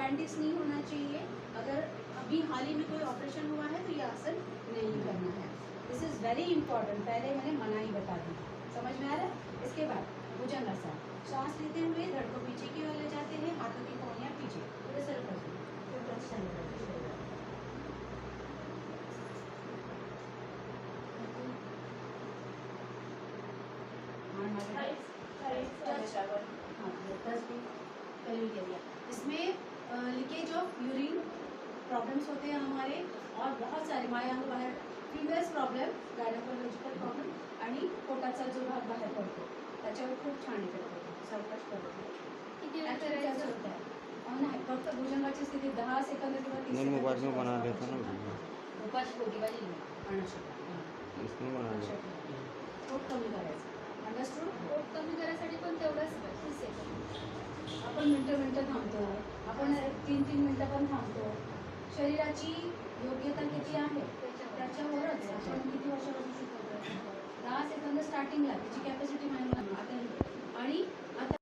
Appendix नहीं होना चाहिए। अगर अभी हाल ही में कोई ऑपरेशन हुआ है तो ये आसन नहीं करना है। दिस इज़ वेरी इंपॉर्टेंट, पहले मैंने मना ही बता दी। समझ में आ रहा है? इसके बाद भुजंगासन। सांस लेते हुए धड़ को पीछे की ओर ले जाते हैं, हाथों की कोहनियाँ पीछे, थोड़े सर कर दो। इसमें लीकेज ऑफ यूरिन प्रॉब्लम्स होते हैं हमारे, और बहुत सारे मायांग बाहेर फिमेल्स प्रॉब्लेम, गायनोकोलॉजिकल प्रॉब्लेम आणि पोटाचा जो भाग बाहेर पडतो त्याच्यावर खूप छान इफेक्ट होतो, सावकाश पडतो. किती वेळ करायचं होतं? नाही, फक्त भुजंगाची स्थिती 10 सेकंद किंवा 30 नहीं, मोबाइल में सेकंद बना लेता ना वीडियो। उपास होती वाली इसमें बना लेता। पोट कमी करायचं. अंडरस्टूड? पोट कमी करायसाठी पण तेवढंच 30 सेकंद. आपण मिनटं थांबतो, आपण 3-3 मिनटं पण थांबतो. शरीराची योग्यता किती आहे त्याच्यावरच आपण किती वर्षापासून शिकवतो. 10 सेकंद स्टार्टिंगला त्याची कॅपॅसिटी माहिती आता, आणि आता